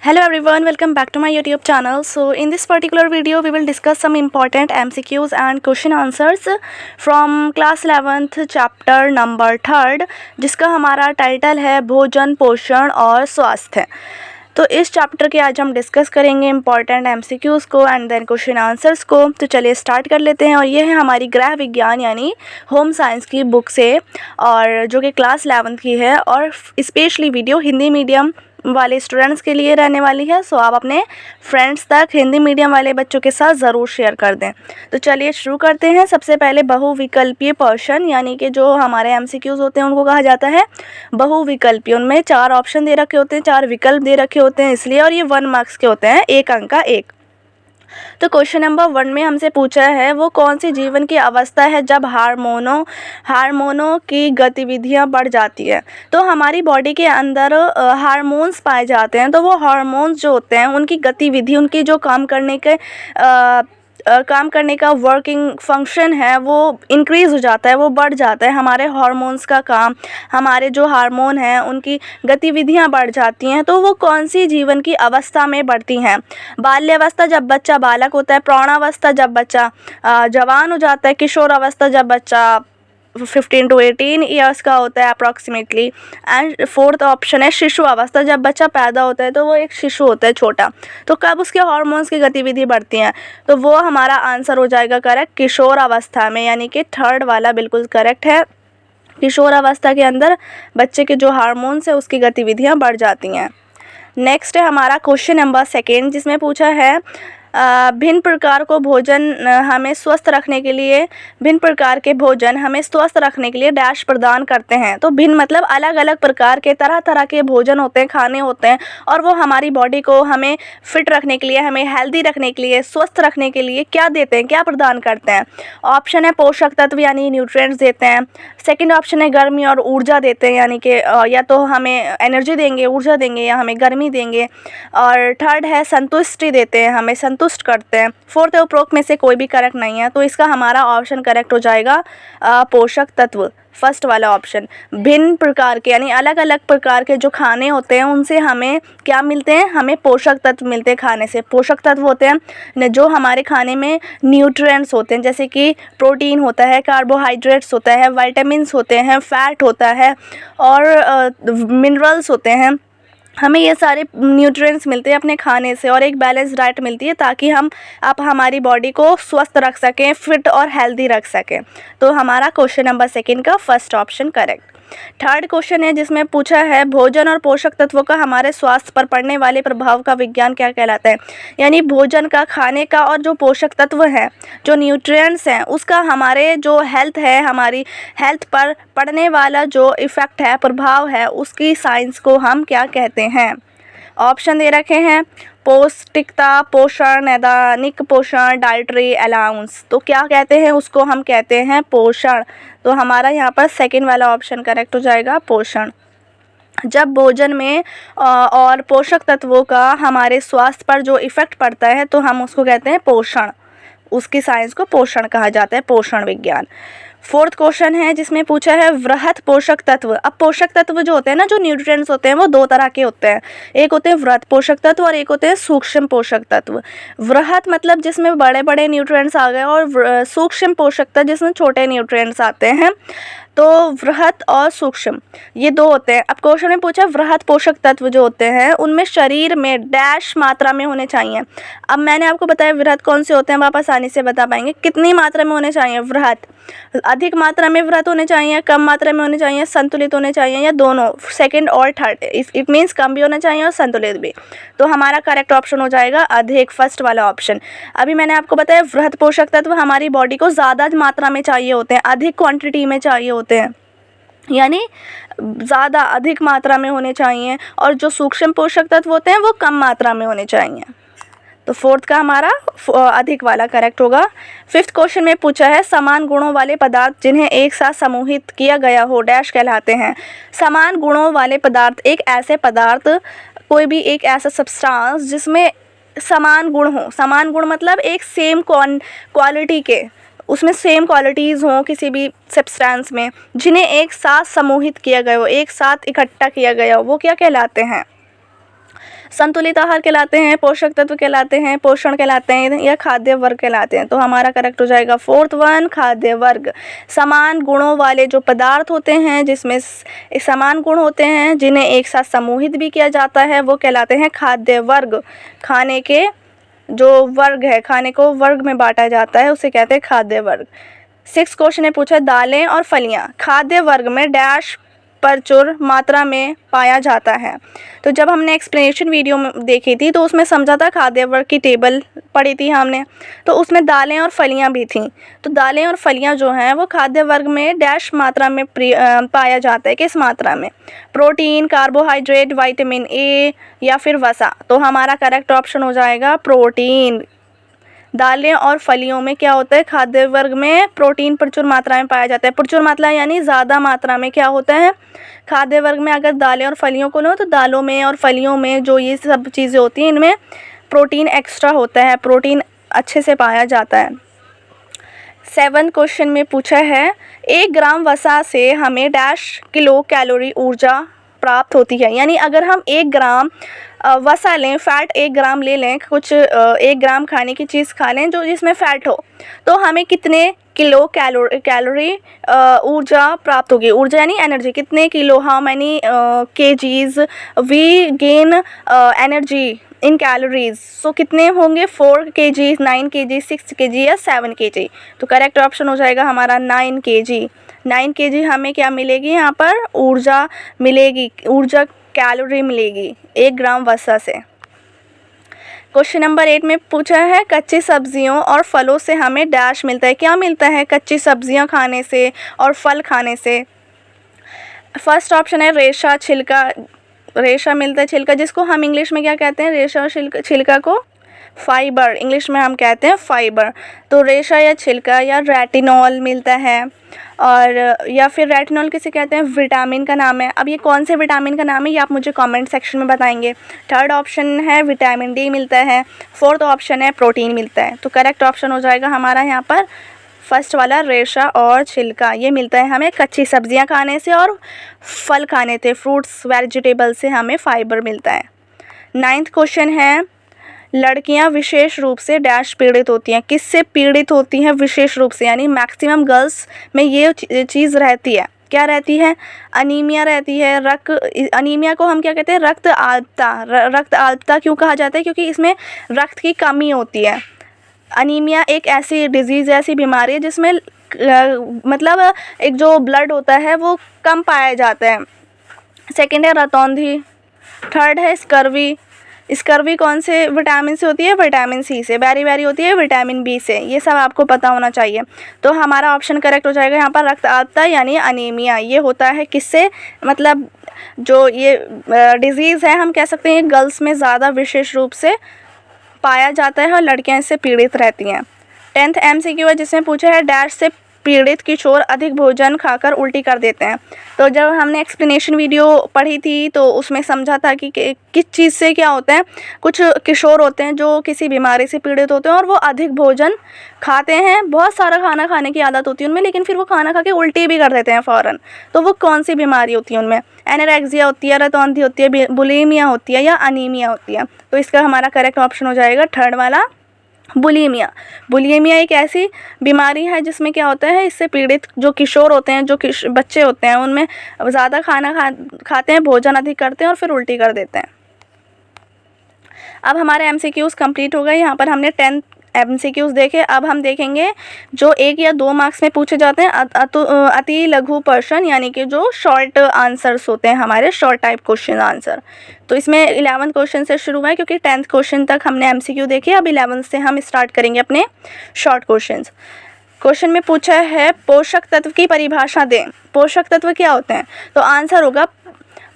Hello everyone, welcome back to my YouTube channel. So in this particular video we will discuss some important MCQs and question answers from class 11th chapter number 3 जिसका हमारा title है भोजन, पोषण और स्वास्थ्य। तो इस chapter के आज हम डिस्कस करेंगे इम्पॉर्टेंट MCQs को एंड देन क्वेश्चन आंसर्स को। तो चलिए स्टार्ट कर लेते हैं। और ये है हमारी गृह विज्ञान यानी होम साइंस की बुक से, और जो कि क्लास 11th की है और स्पेशली वीडियो हिंदी मीडियम वाले स्टूडेंट्स के लिए रहने वाली है। सो आप अपने फ्रेंड्स तक हिंदी मीडियम वाले बच्चों के साथ ज़रूर शेयर कर दें। तो चलिए शुरू करते हैं। सबसे पहले बहुविकल्पीय पोषण यानी कि जो हमारे MCQs होते हैं उनको कहा जाता है बहुविकल्पीय। उनमें 4 ऑप्शन दे रखे होते हैं, 4 विकल्प दे रखे होते हैं इसलिए, और ये 1 मार्क्स के होते हैं, 1 अंक का 1। तो क्वेश्चन नंबर 1 में हमसे पूछा है वो कौन सी जीवन की अवस्था है जब हार्मोनों की गतिविधियां बढ़ जाती है। तो हमारी बॉडी के अंदर हार्मोन्स पाए जाते हैं। तो वो हार्मोन्स जो होते हैं उनकी गतिविधि, उनकी जो काम करने का वर्किंग फंक्शन है वो इंक्रीज़ हो जाता है, वो बढ़ जाता है। हमारे हार्मोन्स का काम, हमारे जो हार्मोन हैं उनकी गतिविधियां बढ़ जाती हैं। तो वो कौन सी जीवन की अवस्था में बढ़ती हैं? बाल्यावस्था जब बच्चा बालक होता है, प्रौढ़ावस्था जब बच्चा जवान हो जाता है, किशोर अवस्था जब बच्चा 15 to 18 ईयर्स का होता है अप्रॉक्सीमेटली, एंड 4th ऑप्शन है शिशु अवस्था, जब बच्चा पैदा होता है तो वो एक शिशु होता है, छोटा। तो कब उसके हार्मोन्स की गतिविधि बढ़ती हैं? तो वो हमारा आंसर हो जाएगा करेक्ट किशोर अवस्था में, यानी कि 3rd वाला बिल्कुल करेक्ट है। किशोर अवस्था के अंदर बच्चे के जो हार्मोन्स है उसकी गतिविधियाँ बढ़ जाती हैं। नेक्स्ट है हमारा क्वेश्चन नंबर 2 जिसमें पूछा है भिन्न प्रकार के भोजन हमें स्वस्थ रखने के लिए डैश प्रदान करते हैं। तो भिन्न मतलब अलग अलग प्रकार के तरह के भोजन होते हैं, खाने होते हैं, और वो हमारी बॉडी को हमें फिट रखने के लिए, हमें हेल्दी रखने के लिए, स्वस्थ रखने के लिए क्या देते हैं, क्या प्रदान करते हैं? ऑप्शन है पोषक तत्व यानी न्यूट्रिएंट्स देते हैं। सेकेंड ऑप्शन है गर्मी और ऊर्जा देते हैं, यानी कि या तो हमें एनर्जी देंगे, ऊर्जा देंगे, या हमें गर्मी देंगे। और थर्ड है संतुष्टि देते हैं, हमें संतुष्ट करते हैं। 4th उपरोक्त में से कोई भी करेक्ट नहीं है, तो इसका हमारा ऑप्शन करेक्ट हो जाएगा पोषक तत्व, फर्स्ट वाला ऑप्शन। भिन्न प्रकार के यानी अलग अलग प्रकार के जो खाने होते हैं उनसे हमें क्या मिलते हैं? हमें पोषक तत्व मिलते हैं खाने से। पोषक तत्व होते हैं जो हमारे खाने में न्यूट्रिएंट्स होते हैं, जैसे कि प्रोटीन होता है, कार्बोहाइड्रेट्स होता है, विटामिन्स होते हैं, फैट होता है और मिनरल्स होते हैं। हमें ये सारे न्यूट्रिएंट्स मिलते हैं अपने खाने से, और एक बैलेंस डाइट मिलती है ताकि आप हमारी बॉडी को स्वस्थ रख सकें, फिट और हेल्दी रख सकें। तो हमारा क्वेश्चन नंबर 2 का first option correct. Third question है जिसमें पूछा है भोजन और पोषक तत्वों का हमारे स्वास्थ्य पर पड़ने वाले प्रभाव का विज्ञान क्या कहलाता है। यानी भोजन का, खाने का, और जो पोषक तत्व हैं, जो न्यूट्रिएंट्स हैं, उसका हमारे जो हेल्थ है, हमारी हेल्थ पर पड़ने वाला जो इफ़ेक्ट है, प्रभाव है, उसकी साइंस को हम क्या कहते हैं? ऑप्शन दे रखे हैं पौष्टिकता, पोषण, नैदानिक पोषण, डाइटरी अलाउंस। तो क्या कहते हैं उसको? हम कहते हैं पोषण। तो हमारा यहाँ पर सेकंड वाला ऑप्शन करेक्ट हो जाएगा, पोषण। जब भोजन में और पोषक तत्वों का हमारे स्वास्थ्य पर जो इफ़ेक्ट पड़ता है तो हम उसको कहते हैं पोषण, उसकी साइंस को पोषण कहा जाता है, पोषण विज्ञान। 4th क्वेश्चन है जिसमें पूछा है वृहत पोषक तत्व। अब पोषक तत्व जो होते हैं ना, जो न्यूट्रिएंट्स होते हैं, वो 2 तरह के होते हैं। एक होते हैं वृहत पोषक तत्व और एक होते हैं सूक्ष्म पोषक तत्व। वृहत मतलब जिसमें बड़े बड़े न्यूट्रिएंट्स आ गए, और सूक्ष्म पोषक तत्व जिसमें छोटे न्यूट्रिएंट्स आते हैं। तो वृहत और सूक्ष्म ये 2 होते हैं। अब क्वेश्चन में पूछा वृहत पोषक तत्व जो होते हैं उनमें शरीर में डैश मात्रा में होने चाहिए। अब मैंने आपको बताया वृहत कौन से होते हैं, आप आसानी से बता पाएंगे। कितनी मात्रा में होने चाहिए वृहत? अधिक मात्रा में वृहत होने चाहिए, कम मात्रा में होने चाहिए, संतुलित होने चाहिए, या दोनों, सेकंड और थर्ड? इट मीन्स कम भी होना चाहिए और संतुलित भी। तो हमारा करेक्ट ऑप्शन हो जाएगा अधिक, फर्स्ट वाला ऑप्शन। अभी मैंने आपको बताया वृहत पोषक तत्व हमारी बॉडी को ज़्यादा मात्रा में चाहिए होते हैं, अधिक क्वांटिटी में चाहिए होते हैं, यानी ज़्यादा अधिक मात्रा में होने चाहिए, और जो सूक्ष्म पोषक तत्व होते हैं वो कम मात्रा में होने चाहिए। तो 4th का हमारा अधिक वाला करेक्ट होगा। 5th क्वेश्चन में पूछा है समान गुणों वाले पदार्थ जिन्हें एक साथ समूहित किया गया हो डैश कहलाते हैं। समान गुणों वाले पदार्थ एक ऐसे पदार्थ, कोई भी एक ऐसा सब्सटेंस जिसमें समान गुण हो। समान गुण मतलब एक सेम क्वालिटी के, उसमें सेम क्वालिटीज़ हों किसी भी सब्सटेंस में, जिन्हें एक साथ समूहित किया गया हो, एक साथ इकट्ठा किया गया हो, वो क्या कहलाते हैं? संतुलित आहार कहलाते हैं, पोषक तत्व कहलाते हैं, पोषण कहलाते हैं या खाद्य वर्ग कहलाते हैं। तो हमारा करेक्ट हो जाएगा फोर्थ वन, खाद्य वर्ग। समान गुणों वाले जो पदार्थ होते हैं, जिसमें समान गुण होते हैं, जिन्हें एक साथ समूहित भी किया जाता है, वो कहलाते हैं खाद्य वर्ग। खाने के जो वर्ग है, खाने को वर्ग में बांटा जाता है, उसे कहते हैं खाद्य वर्ग। 6 क्वेश्चन ने पूछा दालें और फलियां खाद्य वर्ग में डैश प्रचुर मात्रा में पाया जाता है। तो जब हमने एक्सप्लेनेशन वीडियो में देखी थी तो उसमें समझा था, खाद्य वर्ग की टेबल पढ़ी थी हमने, तो उसमें दालें और फलियां भी थीं। तो दालें और फलियां जो हैं वो खाद्य वर्ग में डैश मात्रा में पाया जाता है। किस मात्रा में? प्रोटीन, कार्बोहाइड्रेट, विटामिन ए या फिर वसा। तो हमारा करेक्ट ऑप्शन हो जाएगा प्रोटीन। दालें और फलियों में क्या होता है? खाद्य वर्ग में प्रोटीन प्रचुर मात्रा में पाया जाता है। प्रचुर मात्रा यानी ज़्यादा मात्रा में क्या होता है? खाद्य वर्ग में अगर दालें और फलियों को लो तो दालों में और फलियों में जो ये सब चीज़ें होती हैं, इनमें प्रोटीन एक्स्ट्रा होता है, प्रोटीन अच्छे से पाया जाता है। 7 क्वेश्चन में पूछा है 1 ग्राम वसा से हमें डैश किलो कैलोरी ऊर्जा प्राप्त होती है। यानी अगर हम 1 ग्राम वसा लें, फ़ैट 1 ग्राम ले लें, कुछ 1 ग्राम खाने की चीज़ खा लें जो जिसमें फ़ैट हो, तो हमें कितने किलो कैलोरी ऊर्जा प्राप्त होगी? ऊर्जा यानी एनर्जी। कितने kilo, how many KGs we gain energy in calories. So कितने होंगे? 4 kg, 9 kg, 6 kg या 7 kg। तो करेक्ट ऑप्शन हो जाएगा हमारा 9 kg। 9 kg हमें क्या मिलेगी? यहाँ पर ऊर्जा मिलेगी, ऊर्जा कैलोरी मिलेगी 1 ग्राम वसा से। क्वेश्चन नंबर 8 में पूछा है कच्ची सब्जियों और फलों से हमें डैश मिलता है। क्या मिलता है कच्ची सब्जियां खाने से और फल खाने से? फर्स्ट ऑप्शन है रेशा, छिलका। रेशा मिलता है, छिलका, जिसको हम इंग्लिश में क्या कहते हैं? रेशा और छिलका को फाइबर, इंग्लिश में हम कहते हैं फाइबर। तो रेशा या छिलका या रेटिनॉल मिलता है, और या फिर रेटिनॉल किसे कहते हैं? विटामिन का नाम है। अब ये कौन से विटामिन का नाम है, ये आप मुझे कमेंट सेक्शन में बताएंगे। थर्ड ऑप्शन है विटामिन डी मिलता है। फोर्थ ऑप्शन है प्रोटीन मिलता है। तो करेक्ट ऑप्शन हो जाएगा हमारा यहाँ पर फर्स्ट वाला, रेशा और छिलका। ये मिलता है हमें कच्ची सब्जियां खाने से और फल खाने से, फ्रूट्स वेजिटेबल से हमें फाइबर मिलता है। 9th क्वेश्चन है लड़कियां विशेष रूप से डैश पीड़ित होती हैं। किससे पीड़ित होती हैं विशेष रूप से? यानी मैक्सिमम गर्ल्स में ये चीज़ रहती है। क्या रहती है? अनीमिया रहती है। अनीमिया को हम क्या कहते हैं? रक्त अल्पता। रक्त अल्पता क्यों कहा जाता है? क्योंकि इसमें रक्त की कमी होती है। अनीमिया एक ऐसी डिजीज़, ऐसी बीमारी है जिसमें मतलब एक जो ब्लड होता है वो कम पाया जाता है। सेकेंड है रतौंधी। थर्ड है स्कर्वी। स्कर्वी कौन से विटामिन से होती है? विटामिन सी से। बेरी होती है विटामिन बी से। ये सब आपको पता होना चाहिए। तो हमारा ऑप्शन करेक्ट हो जाएगा यहाँ पर रक्त अल्पता यानी अनीमिया। ये होता है किससे? मतलब जो ये डिज़ीज़ है, हम कह सकते हैं गर्ल्स में ज़्यादा विशेष रूप से पाया जाता है और लड़कियां इससे पीड़ित रहती हैं। 10th MCQ है जिसमें पूछा है डैश से पीड़ित किशोर अधिक भोजन खाकर उल्टी कर देते हैं। तो जब हमने एक्सप्लेनेशन वीडियो पढ़ी थी तो उसमें समझा था कि किस चीज़ से क्या होता है। कुछ किशोर होते हैं जो किसी बीमारी से पीड़ित होते हैं और वो अधिक भोजन खाते हैं, बहुत सारा खाना खाने की आदत होती है उनमें, लेकिन फिर वो खाना खा के उल्टी भी कर देते हैं फ़ौरन। तो वो कौन सी बीमारी होती है उनमें? एनोरेक्सिया होती है, रतौंधी होती है, बुलिमिया होती है या अनीमिया होती है। तो इसका हमारा करेक्ट ऑप्शन हो जाएगा थर्ड वाला, बुलिमिया। बुलिमिया एक ऐसी बीमारी है जिसमें क्या होता है, इससे पीड़ित जो किशोर होते हैं, जो बच्चे होते हैं, उनमें ज़्यादा खाना खाते हैं, भोजन अधिक करते हैं और फिर उल्टी कर देते हैं। अब हमारे MCQs कंप्लीट हो गए। यहाँ पर हमने 10 MCQs देखे। अब हम देखेंगे जो 1 या 2 मार्क्स में पूछे जाते हैं अति लघु प्रश्न, यानी कि जो शॉर्ट आंसर्स होते हैं हमारे, शॉर्ट टाइप क्वेश्चन आंसर। तो इसमें 11th क्वेश्चन से शुरू हुआ है क्योंकि 10th क्वेश्चन तक हमने MCQ देखे। अब 11th से हम स्टार्ट करेंगे अपने शॉर्ट क्वेश्चंस। क्वेश्चन में पूछा है पोषक तत्व की परिभाषा दें। पोषक तत्व क्या होते हैं? तो आंसर होगा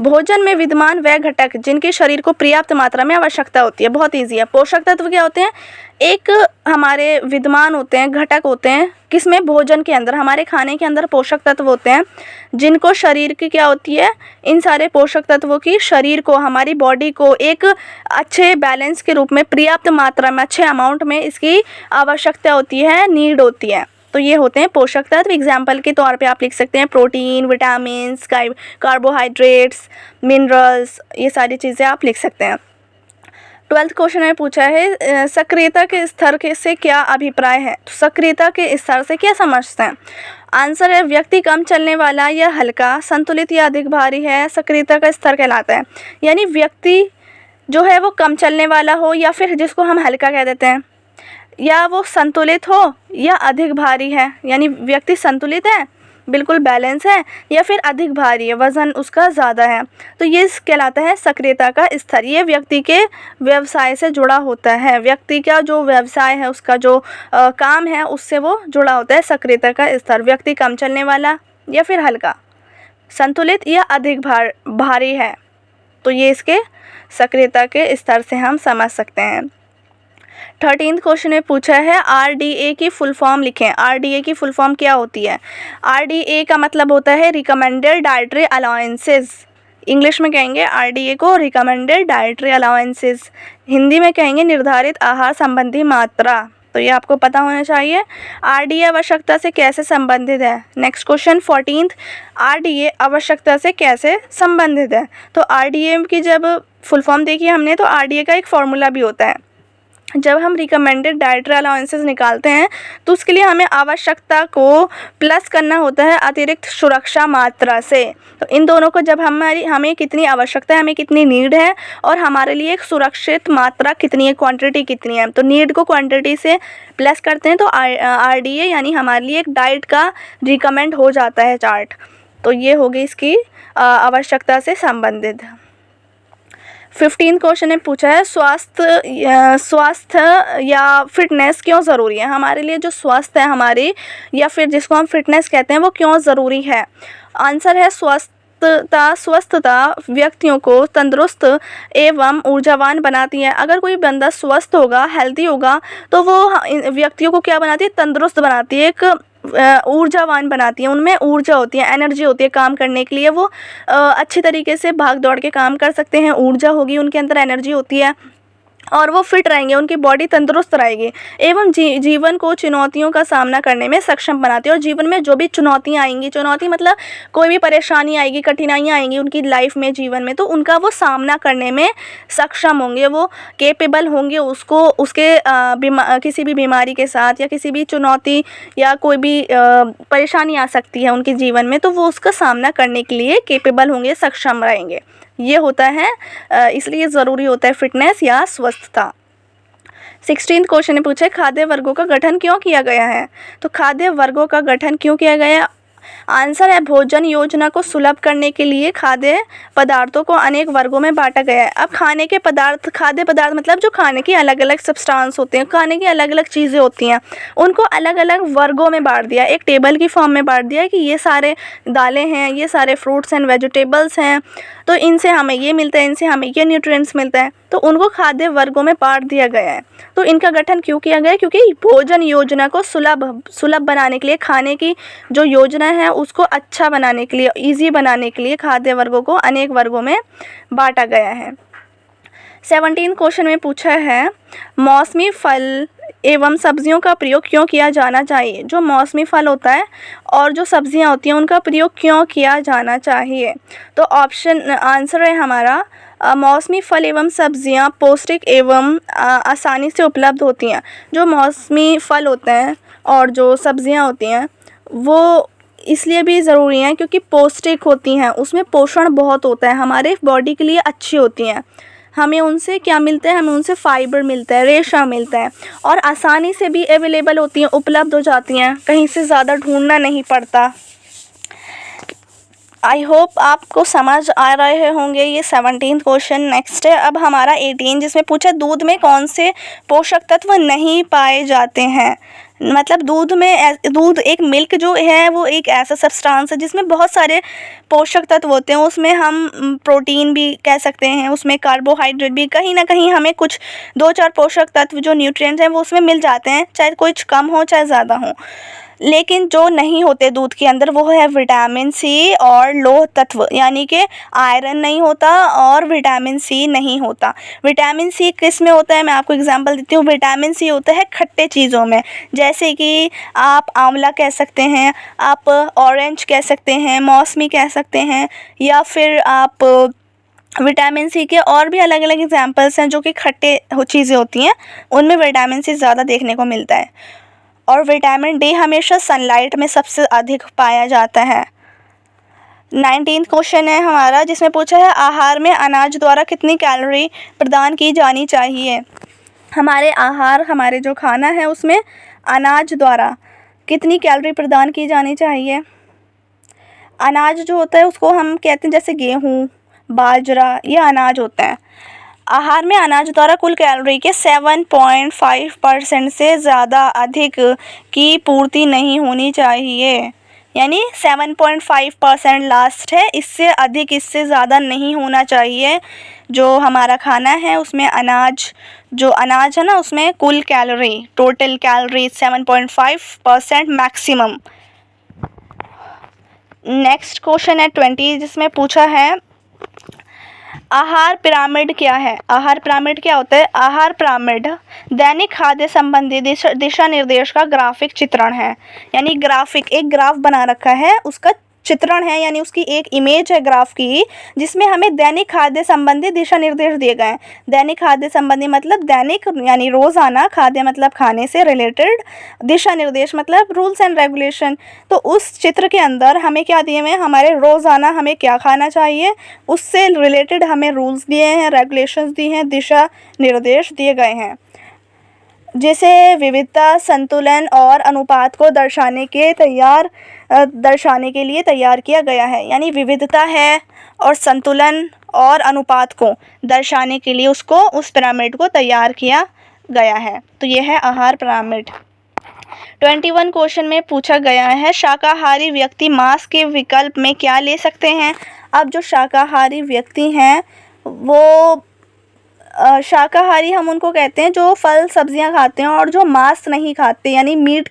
भोजन में विद्यमान वह घटक जिनके शरीर को पर्याप्त मात्रा में आवश्यकता होती है। बहुत इजी है। पोषक तत्व क्या होते हैं? एक हमारे विद्यमान होते हैं, घटक होते हैं किसमें? भोजन के अंदर, हमारे खाने के अंदर पोषक तत्व होते हैं जिनको शरीर की क्या होती है, इन सारे पोषक तत्वों की शरीर को, हमारी बॉडी को एक अच्छे बैलेंस के रूप में पर्याप्त मात्रा में, अच्छे अमाउंट में इसकी आवश्यकता होती है, नीड होती है। तो ये होते हैं पोषक तत्व। एग्जाम्पल के तौर पे आप लिख सकते हैं प्रोटीन, विटामिन, कार्बोहाइड्रेट्स, मिनरल्स, ये सारी चीज़ें आप लिख सकते हैं। 12th क्वेश्चन में पूछा है सक्रियता के स्तर के से क्या अभिप्राय है। तो सक्रियता के स्तर से क्या समझते हैं। आंसर है व्यक्ति कम चलने वाला या हल्का, संतुलित या अधिक भारी है, सक्रियता का स्तर कहलाता है। यानी व्यक्ति जो है वो कम चलने वाला हो या फिर जिसको हम हल्का कह देते हैं, या वो संतुलित हो या अधिक भारी है। यानी व्यक्ति संतुलित है, बिल्कुल बैलेंस है, या फिर अधिक भारी है, वज़न उसका ज़्यादा है। तो ये कहलाता है सक्रियता का स्तर। ये व्यक्ति के व्यवसाय से जुड़ा होता है, व्यक्ति का जो व्यवसाय है उसका जो काम है उससे वो जुड़ा होता है सक्रियता का स्तर। व्यक्ति कम चलने वाला या फिर हल्का, संतुलित या अधिक भारी है, तो ये इसके सक्रियता के स्तर से हम समझ सकते हैं। 13th क्वेश्चन में पूछा है RDA की फुल फॉर्म लिखें। RDA की फुल फॉर्म क्या होती है। RDA का मतलब होता है रिकमेंडेड डाइटरी अलाउंसेस। इंग्लिश में कहेंगे RDA को रिकमेंडेड डाइटरी अलाउंसेस, हिंदी में कहेंगे निर्धारित आहार संबंधी मात्रा। तो ये आपको पता होना चाहिए। RDA आवश्यकता से कैसे संबंधित है। नेक्स्ट क्वेश्चन 14th, RDA आवश्यकता से कैसे संबंधित है। तो RDA की जब फुल फॉर्म देखी हमने, तो RDA का एक फॉर्मूला भी होता है। जब हम रिकमेंडेड डाइटरी अलाउंसेस निकालते हैं तो उसके लिए हमें आवश्यकता को प्लस करना होता है अतिरिक्त सुरक्षा मात्रा से। तो इन दोनों को जब हमें कितनी आवश्यकता है, हमें कितनी नीड है, और हमारे लिए एक सुरक्षित मात्रा कितनी है, क्वांटिटी कितनी है, तो नीड को क्वांटिटी से प्लस करते हैं तो RDA यानी हमारे लिए एक डाइट का रिकमेंड हो जाता है चार्ट। तो ये होगी इसकी आवश्यकता से संबंधित। 15th क्वेश्चन ने पूछा है स्वास्थ्य या फिटनेस क्यों ज़रूरी है। हमारे लिए जो स्वास्थ्य है हमारी, या फिर जिसको हम फिटनेस कहते हैं, वो क्यों ज़रूरी है। आंसर है स्वस्थता व्यक्तियों को तंदुरुस्त एवं ऊर्जावान बनाती है। अगर कोई बंदा स्वस्थ होगा, हेल्दी होगा, तो वो व्यक्तियों को क्या बनाती है, तंदुरुस्त बनाती है, एक ऊर्जावान बनाती है। उनमें ऊर्जा होती है, एनर्जी होती है काम करने के लिए। वो अच्छी तरीके से भाग दौड़ के काम कर सकते हैं, ऊर्जा होगी उनके अंदर, एनर्जी होती है, और वो फिट रहेंगे, उनकी बॉडी तंदुरुस्त रहेगी एवं जीवन को चुनौतियों का सामना करने में सक्षम बनाती है। और जीवन में जो भी चुनौतियाँ आएंगी, चुनौती मतलब कोई भी परेशानी आएगी, कठिनाइयाँ आएंगी उनकी लाइफ में, जीवन में, तो उनका वो सामना करने में सक्षम होंगे, वो केपेबल होंगे उसके किसी भी बीमारी के साथ या किसी भी चुनौती या कोई भी परेशानी आ सकती है उनके जीवन में, तो वो उसका सामना करने के लिए केपेबल होंगे, सक्षम रहेंगे। ये होता है, इसलिए ज़रूरी होता है फिटनेस या स्वस्थता। 16th क्वेश्चन ने पूछा खाद्य वर्गों का गठन क्यों किया गया है। तो खाद्य वर्गों का गठन क्यों किया गया है। आंसर है भोजन योजना को सुलभ करने के लिए खाद्य पदार्थों को अनेक वर्गों में बांटा गया है। अब खाद्य पदार्थ मतलब जो खाने की अलग अलग सब्सटेंस होते हैं, खाने की अलग अलग चीज़ें होती हैं, उनको अलग अलग वर्गों में बांट दिया, एक टेबल की फॉर्म में बांट दिया कि ये सारे दालें हैं, ये सारे फ्रूट्स एंड वेजिटेबल्स हैं, तो इनसे हमें ये मिलता है, इनसे हमें ये न्यूट्रिएंट्स मिलता है, तो उनको खाद्य वर्गों में बांट दिया गया है। तो इनका गठन क्यों किया गया है, क्योंकि भोजन योजना को सुलभ बनाने के लिए, खाने की जो योजना है उसको अच्छा बनाने के लिए, ईजी बनाने के लिए खाद्य वर्गों को अनेक वर्गों में बांटा गया है। 17 क्वेश्चन में पूछा है मौसमी फल एवं सब्जियों का प्रयोग क्यों किया जाना चाहिए। जो मौसमी फल होता है और जो सब्जियां होती हैं उनका प्रयोग क्यों किया जाना चाहिए। तो आंसर है हमारा मौसमी फल एवं सब्जियां पौष्टिक एवं आसानी से उपलब्ध होती हैं। जो मौसमी फल होते हैं और जो सब्जियां होती हैं वो इसलिए भी ज़रूरी हैं क्योंकि पौष्टिक होती हैं, उसमें पोषण बहुत होता है, हमारे बॉडी के लिए अच्छी होती हैं। हमें उनसे क्या मिलता है, हमें उनसे फाइबर मिलता है, रेशा मिलता है, और आसानी से भी अवेलेबल होती हैं, उपलब्ध हो जाती हैं, कहीं से ज़्यादा ढूंढना नहीं पड़ता। आई होप आपको समझ आ रहे होंगे ये 17th क्वेश्चन। नेक्स्ट है अब हमारा 18 जिसमें पूछा दूध में कौन से पोषक तत्व नहीं पाए जाते हैं। मतलब दूध एक मिल्क जो है वो एक ऐसा सब्सटेंस है जिसमें बहुत सारे पोषक तत्व होते हैं। उसमें हम प्रोटीन भी कह सकते हैं, उसमें कार्बोहाइड्रेट भी, कहीं ना कहीं हमें कुछ 2-4 पोषक तत्व जो न्यूट्रिएंट्स हैं वो उसमें मिल जाते हैं, चाहे कुछ कम हो चाहे ज़्यादा हो। लेकिन जो नहीं होते दूध के अंदर वो है विटामिन सी और लौह तत्व, यानी कि आयरन नहीं होता और विटामिन सी नहीं होता। विटामिन सी किस में होता है, मैं आपको एग्जांपल देती हूँ। विटामिन सी होता है खट्टे चीज़ों में, जैसे कि आप आंवला कह सकते हैं, आप ऑरेंज कह सकते हैं, मौसमी कह सकते हैं, या फिर आप विटामिन सी के और भी अलग अलग एग्जाम्पल्स हैं जो कि खट्टे चीज़ें होती हैं, उनमें विटामिन सी ज़्यादा देखने को मिलता है। और विटामिन डी हमेशा सनलाइट में सबसे अधिक पाया जाता है। 19th क्वेश्चन है हमारा, जिसमें पूछा है आहार में अनाज द्वारा कितनी कैलोरी प्रदान की जानी चाहिए। हमारे आहार, हमारे जो खाना है उसमें अनाज द्वारा कितनी कैलोरी प्रदान की जानी चाहिए। अनाज जो होता है उसको हम कहते हैं जैसे गेहूँ, बाजरा, ये अनाज होता है। आहार में अनाज द्वारा कुल कैलोरी के 7.5% से ज़्यादा अधिक की पूर्ति नहीं होनी चाहिए, यानी 7.5% लास्ट है, इससे अधिक, इससे ज़्यादा नहीं होना चाहिए। जो हमारा खाना है उसमें अनाज, जो अनाज है ना, उसमें कुल calorie, total calorie 7.5% maximum. Next question है 20, जिसमें पूछा है आहार पिरामिड क्या है। आहार पिरामिड क्या होता है। आहार पिरामिड दैनिक खाद्य संबंधी दिशा निर्देश का ग्राफिक चित्रण है, यानी ग्राफिक, एक ग्राफ बना रखा है, उसका चित्रण है, यानी उसकी एक इमेज है ग्राफ की, जिसमें हमें दैनिक खाद्य संबंधी दिशा निर्देश दिए गए हैं। दैनिक खाद्य संबंधी मतलब दैनिक यानी रोज़ाना, खाद्य मतलब खाने से रिलेटेड, दिशा निर्देश मतलब रूल्स एंड रेगुलेशन। तो उस चित्र के अंदर हमें क्या दिए हुए हैं, हमारे रोज़ाना हमें क्या खाना चाहिए, उससे रिलेटेड हमें रूल्स दिए हैं, रेगुलेशंस दिए हैं, दिशा निर्देश दिए गए हैं, जिसे विविधता, संतुलन और अनुपात को दर्शाने के लिए तैयार किया गया है। यानी विविधता है और संतुलन और अनुपात को दर्शाने के लिए उसको, उस पिरामिड को तैयार किया गया है। तो ये है आहार पिरामिड। 21 क्वेश्चन में पूछा गया है शाकाहारी व्यक्ति मांस के विकल्प में क्या ले सकते हैं। अब जो शाकाहारी व्यक्ति हैं वो शाकाहारी हम उनको कहते हैं जो फल सब्जियां खाते हैं और जो मांस नहीं खाते, यानी मीट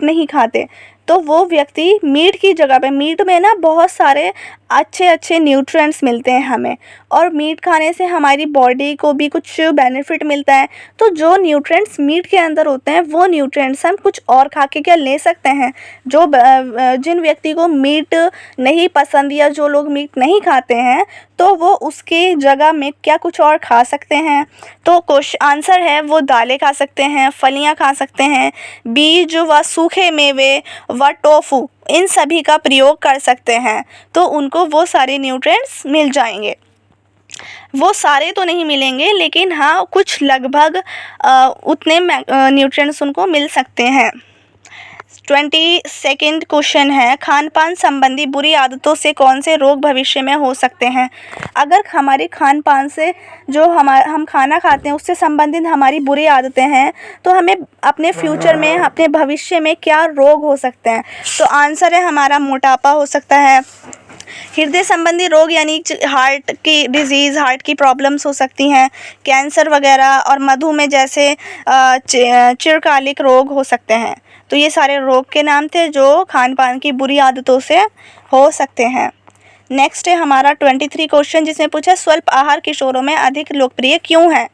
नहीं खाते। तो वो व्यक्ति मीट की जगह पे, मीट में ना बहुत सारे अच्छे न्यूट्रिएंट्स मिलते हैं हमें, और मीट खाने से हमारी बॉडी को भी कुछ बेनिफिट मिलता है। तो जो न्यूट्रिएंट्स मीट के अंदर होते हैं वो न्यूट्रिएंट्स हम कुछ और खा के क्या ले सकते हैं। जो जिन व्यक्ति को मीट नहीं पसंद या जो लोग मीट नहीं खाते हैं तो वो उसके जगह में क्या कुछ और खा सकते हैं। तो आंसर है वो दालें खा सकते हैं, फलियां खा सकते हैं, बीज व सूखे मेवे व टोफू, इन सभी का प्रयोग कर सकते हैं। तो उनको वो सारे न्यूट्रिएंट्स मिल जाएंगे। वो सारे तो नहीं मिलेंगे लेकिन हाँ कुछ लगभग उतने न्यूट्रिएंट्स उनको मिल सकते हैं। 22nd क्वेश्चन है खान पान संबंधी बुरी आदतों से कौन से रोग भविष्य में हो सकते हैं। अगर हमारे खान पान से, जो हम खाना खाते हैं उससे संबंधित हमारी बुरी आदतें हैं तो हमें अपने फ्यूचर में, अपने भविष्य में क्या रोग हो सकते हैं। तो आंसर है हमारा मोटापा हो सकता है, हृदय संबंधी रोग यानी हार्ट की डिजीज़, हार्ट की प्रॉब्लम्स हो सकती हैं, कैंसर वगैरह, और मधुमेह जैसे चिरकालिक रोग हो सकते हैं। तो ये सारे रोग के नाम थे जो खान पान की बुरी आदतों से हो सकते हैं। नेक्स्ट है हमारा 23 क्वेश्चन, जिसमें पूछा स्वल्प आहार किशोरों में अधिक लोकप्रिय क्यों है।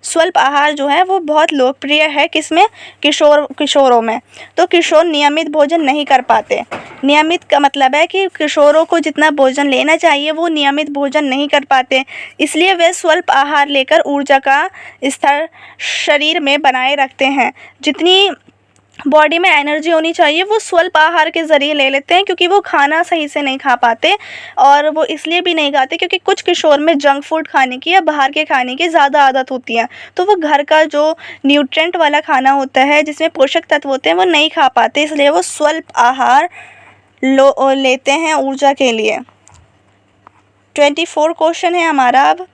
स्वल्प आहार जो है वो बहुत लोकप्रिय है, किसमें, किशोरों में। तो किशोर नियमित भोजन नहीं कर पाते। नियमित का मतलब है कि किशोरों को जितना भोजन लेना चाहिए वो नियमित भोजन नहीं कर पाते, इसलिए वे स्वल्प आहार लेकर ऊर्जा का स्तर शरीर में बनाए रखते हैं। जितनी बॉडी में एनर्जी होनी चाहिए वो स्वल्प आहार के ज़रिए ले लेते हैं, क्योंकि वो खाना सही से नहीं खा पाते, और वो इसलिए भी नहीं खाते क्योंकि कुछ किशोर में जंक फूड खाने की या बाहर के खाने की ज़्यादा आदत होती है। तो वो घर का जो न्यूट्रिएंट वाला खाना होता है जिसमें पोषक तत्व होते हैं वो नहीं खा पाते, इसलिए वो स्वल्प आहार लेते हैं ऊर्जा के लिए। 24 क्वेश्चन है हमारा। अब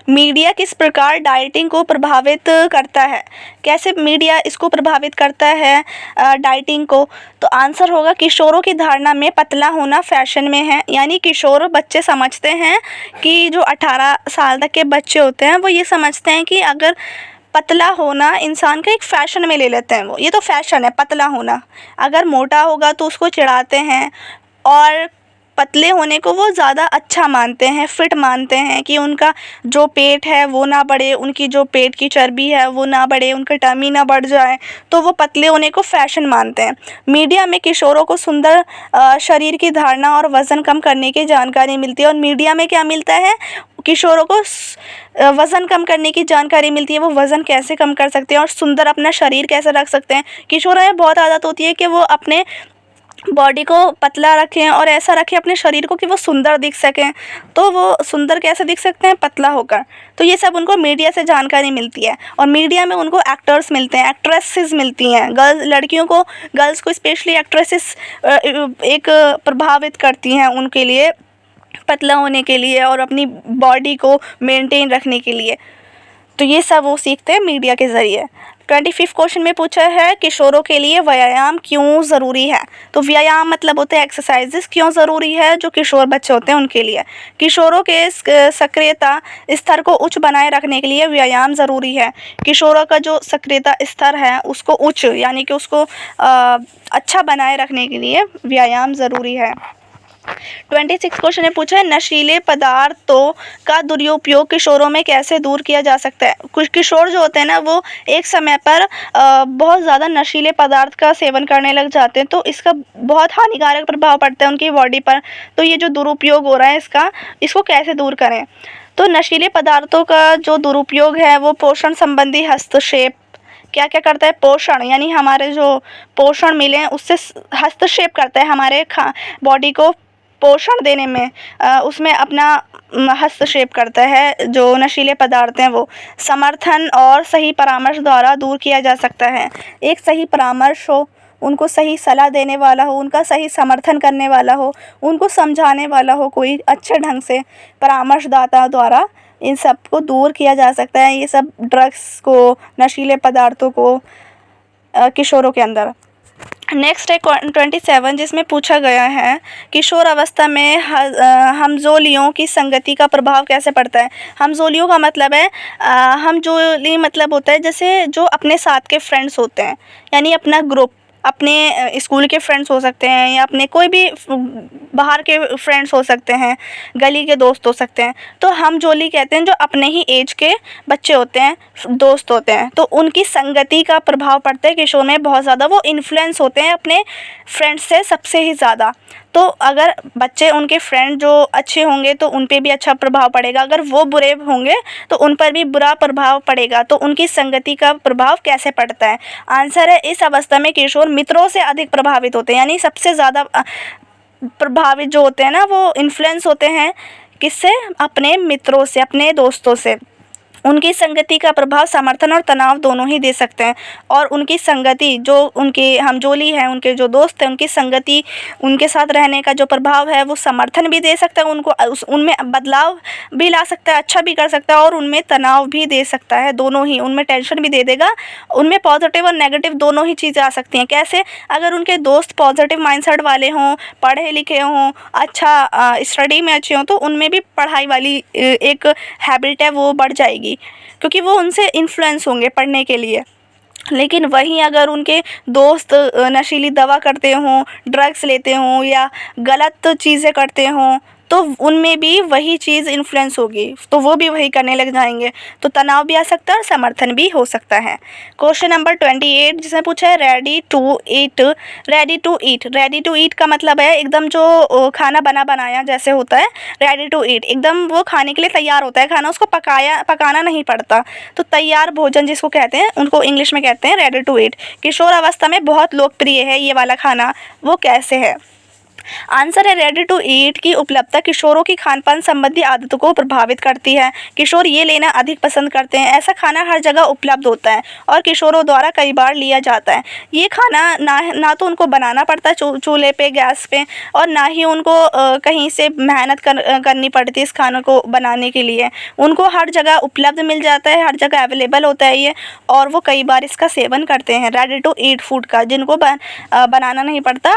मीडिया किस प्रकार डाइटिंग को प्रभावित करता है। कैसे मीडिया इसको प्रभावित करता है डाइटिंग को। तो आंसर होगा किशोरों की धारणा में पतला होना फैशन में है, यानी किशोर बच्चे समझते हैं कि जो 18 साल तक के बच्चे होते हैं वो ये समझते हैं कि अगर पतला होना इंसान का एक फ़ैशन में ले लेते हैं, वो ये तो फैशन है पतला होना। अगर मोटा होगा तो उसको चिढ़ाते हैं, और पतले होने को वो ज़्यादा अच्छा मानते हैं, फिट मानते हैं कि उनका जो पेट है वो ना बढ़े, उनकी जो पेट की चर्बी है वो ना बढ़े, उनका टमी ना बढ़ जाए, तो वो पतले होने को फ़ैशन मानते हैं। मीडिया में किशोरों को सुंदर शरीर की धारणा और वज़न कम करने की जानकारी मिलती है। और मीडिया में क्या मिलता है, किशोरों को वज़न कम करने की जानकारी मिलती है, वो वज़न कैसे कम कर सकते हैं और सुंदर अपना शरीर कैसे रख सकते हैं। किशोरों में बहुत आदत होती है कि वो अपने बॉडी को पतला रखें और ऐसा रखें अपने शरीर को कि वो सुंदर दिख सकें। तो वो सुंदर कैसे दिख सकते हैं, पतला होकर। तो ये सब उनको मीडिया से जानकारी मिलती है। और मीडिया में उनको एक्टर्स मिलते हैं, एक्ट्रेसेस मिलती हैं, गर्ल्स को स्पेशली एक्ट्रेसेस एक प्रभावित करती हैं उनके लिए पतला होने के लिए और अपनी बॉडी को मेंटेन रखने के लिए। तो ये सब वो सीखते हैं मीडिया के ज़रिए। 25 क्वेश्चन में पूछा है किशोरों के लिए व्यायाम क्यों ज़रूरी है। तो व्यायाम मतलब होते हैं एक्सरसाइजेस, क्यों ज़रूरी है, जो किशोर बच्चे होते हैं उनके लिए। किशोरों के सक्रियता स्तर को उच्च बनाए रखने के लिए व्यायाम ज़रूरी है। किशोरों का जो सक्रियता स्तर है उसको उच्च यानी कि उसको अच्छा बनाए रखने के लिए व्यायाम ज़रूरी है। 26 क्वेश्चन ने पूछा है नशीले पदार्थों का दुरुपयोग किशोरों में कैसे दूर किया जा सकता है। कुछ किशोर जो होते हैं ना, वो एक समय पर बहुत ज़्यादा नशीले पदार्थ का सेवन करने लग जाते हैं, तो इसका बहुत हानिकारक प्रभाव पड़ता है उनकी बॉडी पर। तो ये जो दुरुपयोग हो रहा है इसको कैसे दूर करें। तो नशीले पदार्थों का जो दुरुपयोग है वो पोषण संबंधी हस्तक्षेप क्या क्या करता है, पोषण यानी हमारे जो पोषण मिले उससे हस्तक्षेप करता है, हमारे बॉडी को पोषण देने में उसमें अपना हस्तक्षेप करता है। जो नशीले पदार्थ हैं वो समर्थन और सही परामर्श द्वारा दूर किया जा सकता है। एक सही परामर्श हो, उनको सही सलाह देने वाला हो, उनका सही समर्थन करने वाला हो, उनको समझाने वाला हो, कोई अच्छे ढंग से परामर्शदाता द्वारा इन सब को दूर किया जा सकता है, ये सब ड्रग्स को, नशीले पदार्थों को किशोरों के अंदर। नेक्स्ट है 27 जिसमें पूछा गया है किशोर अवस्था में हमजोलियों की संगति का प्रभाव कैसे पड़ता है। हमजोलियों का मतलब है हमजोली मतलब होता है जैसे जो अपने साथ के फ्रेंड्स होते हैं, यानी अपना ग्रुप, अपने स्कूल के फ्रेंड्स हो सकते हैं या अपने कोई भी बाहर के फ्रेंड्स हो सकते हैं, गली के दोस्त हो सकते हैं। तो हम जोली कहते हैं जो अपने ही एज के बच्चे होते हैं, दोस्त होते हैं, तो उनकी संगति का प्रभाव पड़ता है किशोर में बहुत ज़्यादा। वो इन्फ्लुएंस होते हैं अपने फ्रेंड्स से सबसे ही ज़्यादा। तो अगर बच्चे उनके फ्रेंड जो अच्छे होंगे तो उन पे भी अच्छा प्रभाव पड़ेगा, अगर वो बुरे होंगे तो उन पर भी बुरा प्रभाव पड़ेगा। तो उनकी संगति का प्रभाव कैसे पड़ता है, आंसर है इस अवस्था में किशोर मित्रों से अधिक प्रभावित होते हैं, यानी सबसे ज़्यादा प्रभावित जो होते हैं ना वो इन्फ्लुएंस होते हैं किससे, अपने मित्रों से, अपने दोस्तों से। उनकी संगति का प्रभाव समर्थन और तनाव दोनों ही दे सकते हैं। और उनकी संगति जो उनके हमजोली हैं, उनके जो दोस्त हैं, उनकी संगति, उनके साथ रहने का जो प्रभाव है वो समर्थन भी दे सकता है उनको, उनमें बदलाव भी ला सकता है, अच्छा भी कर सकता है, और उनमें तनाव भी दे सकता है, दोनों ही। उनमें टेंशन भी दे देगा, उनमें पॉजिटिव और नेगेटिव दोनों ही चीज़ें आ सकती हैं। कैसे, अगर उनके दोस्त पॉजिटिव माइंडसेट वाले हों, पढ़े लिखे हों, अच्छा स्टडी में अच्छे हों, तो उनमें भी पढ़ाई वाली एक हैबिट है वो बढ़ जाएगी, क्योंकि वो उनसे इन्फ्लुएंस होंगे पढ़ने के लिए। लेकिन वहीं अगर उनके दोस्त नशीली दवा करते हों, ड्रग्स लेते हों या गलत चीज़ें करते हों, तो उनमें भी वही चीज़ इन्फ्लुएंस होगी, तो वो भी वही करने लग जाएंगे, तो तनाव भी आ सकता है और समर्थन भी हो सकता है। क्वेश्चन नंबर 28 जिसमें पूछा है ready to eat. Ready to eat, ready to eat का मतलब है एकदम जो खाना बनाया जैसे होता है, रेडी टू ईट एकदम वो खाने के लिए तैयार होता है खाना, उसको पकाना नहीं पड़ता। तो तैयार भोजन जिसको कहते हैं, उनको इंग्लिश में कहते हैं रेडी टू ईट। किशोर अवस्था में बहुत लोकप्रिय है ये वाला खाना, वो कैसे है, आंसर है रेडी टू ईट की उपलब्धता किशोरों की खानपान संबंधी आदतों को प्रभावित करती है। किशोर ये लेना अधिक पसंद करते हैं। ऐसा खाना हर जगह उपलब्ध होता है और किशोरों द्वारा कई बार लिया जाता है। ये खाना ना तो उनको बनाना पड़ता है चूल्हे पे, गैस पे, और ना ही उनको कहीं से मेहनत करनी पड़ती है इस खाने को बनाने के लिए। उनको हर जगह उपलब्ध मिल जाता है, हर जगह अवेलेबल होता है ये, और वो कई बार इसका सेवन करते हैं रेडी टू ईट फूड का, जिनको बनाना नहीं पड़ता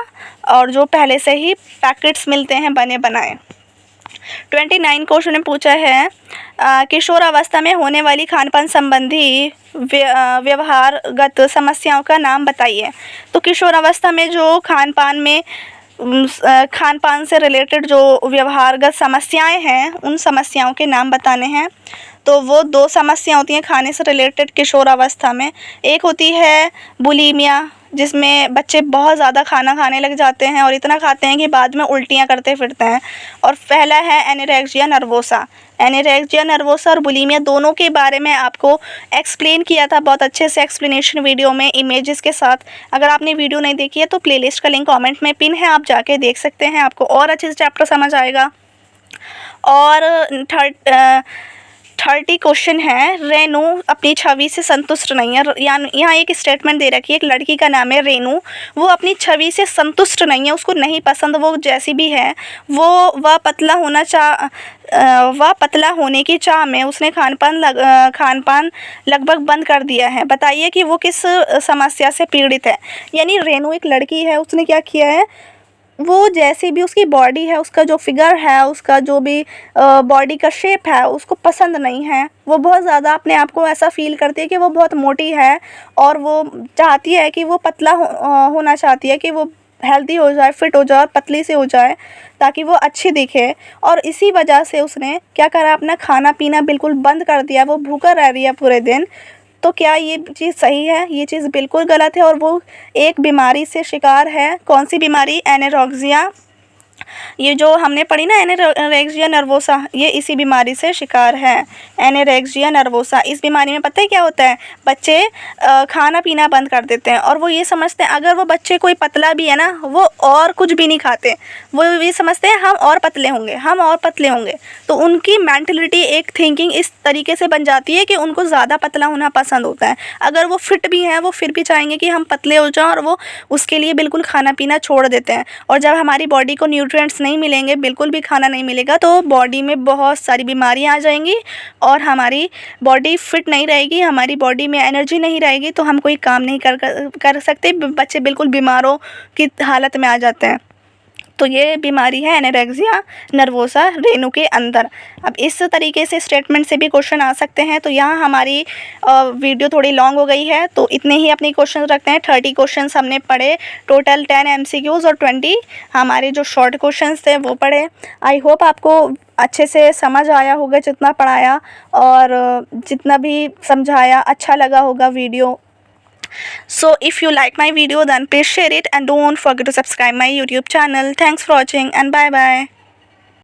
और जो पहले से ही पैकेट्स मिलते हैं बने बनाए। 29 क्वेश्चन ने पूछा है किशोर अवस्था में होने वाली खानपान संबंधी व्यवहारगत समस्याओं का नाम बताइए। तो किशोर अवस्था में जो खानपान में खान पान से रिलेटेड जो व्यवहारगत समस्याएं हैं उन समस्याओं के नाम बताने हैं। तो वो 2 समस्या होती हैं खाने से रिलेटेड किशोर अवस्था में। एक होती है बुलीमिया, जिसमें बच्चे बहुत ज़्यादा खाना खाने लग जाते हैं और इतना खाते हैं कि बाद में उल्टियाँ करते फिरते हैं। और पहला है एनोरेक्सिया नर्वोसा। एनोरेक्सिया नर्वोसा और बुलीमिया दोनों के बारे में आपको एक्सप्लेन किया था बहुत अच्छे से एक्सप्लेनेशन वीडियो में इमेजेस के साथ। अगर आपने वीडियो नहीं देखी है तो प्लेलिस्ट का लिंक कमेंट में पिन है, आप जाके देख सकते हैं, आपको और अच्छे से चैप्टर समझ आएगा। और 30 क्वेश्चन है, रेनू अपनी छवि से संतुष्ट नहीं है। यहाँ एक स्टेटमेंट दे रखी है, एक लड़की का नाम है रेनू, वो अपनी छवि से संतुष्ट नहीं है, उसको नहीं पसंद वो जैसी भी है, वह पतला होने की चाह में उसने खानपान लगभग बंद कर दिया है। बताइए कि वो किस समस्या से पीड़ित है। यानी रेनू एक लड़की है, उसने क्या किया है, वो जैसी भी उसकी बॉडी है, उसका जो फिगर है, उसका जो भी बॉडी का शेप है उसको पसंद नहीं है। वो बहुत ज़्यादा अपने आप को ऐसा फील करती है कि वो बहुत मोटी है और वो चाहती है कि वो पतला होना चाहती है कि वो हेल्दी हो जाए, फिट हो जाए और पतली से हो जाए ताकि वो अच्छी दिखे। और इसी वजह से उसने क्या करा, अपना खाना पीना बिल्कुल बंद कर दिया। वो भूखा रह रही है पूरे दिन। तो क्या ये चीज़ सही है? ये चीज़ बिल्कुल गलत है और वो एक बीमारी से शिकार है। कौन सी बीमारी? एनोरेक्सिया। ये जो हमने पढ़ी ना एनोरेक्सिया नर्वोसा, ये इसी बीमारी से शिकार है, एनोरेक्सिया नर्वोसा। इस बीमारी में पता है क्या होता है, बच्चे खाना पीना बंद कर देते हैं और वो ये समझते हैं, अगर वो बच्चे कोई पतला भी है ना, वो और कुछ भी नहीं खाते, वो ये समझते हैं हम और पतले होंगे, हम और पतले होंगे। तो उनकी मेंटलिटी, एक थिंकिंग इस तरीके से बन जाती है कि उनको ज़्यादा पतला होना पसंद होता है। अगर वो फिट भी हैं वो फिर भी चाहेंगे कि हम पतले हो जाएं और वो उसके लिए बिल्कुल खाना पीना छोड़ देते हैं। और जब हमारी बॉडी को न्यूट्रिएंट्स नहीं मिलेंगे, बिल्कुल भी खाना नहीं मिलेगा, तो बॉडी में बहुत सारी बीमारियां आ जाएंगी और हमारी बॉडी फिट नहीं रहेगी, हमारी बॉडी में एनर्जी नहीं रहेगी, तो हम कोई काम नहीं कर सकते। बच्चे बिल्कुल बीमारों की हालत में आ जाते हैं। तो ये बीमारी है एनोरेक्सिया नर्वोसा रेनू के अंदर। अब इस तरीके से स्टेटमेंट से भी क्वेश्चन आ सकते हैं। तो यहाँ हमारी वीडियो थोड़ी लॉन्ग हो गई है, तो इतने ही अपनी क्वेश्चन रखते हैं। 30 क्वेश्चन हमने पढ़े, टोटल 10 MCQs और 20 हमारे जो शॉर्ट क्वेश्चन थे वो पढ़े। आई होप आपको अच्छे से समझ आया होगा, जितना पढ़ाया और जितना भी समझाया अच्छा लगा होगा video. So if you like my video then please share it and don't forget to subscribe my YouTube channel. Thanks for watching and bye bye.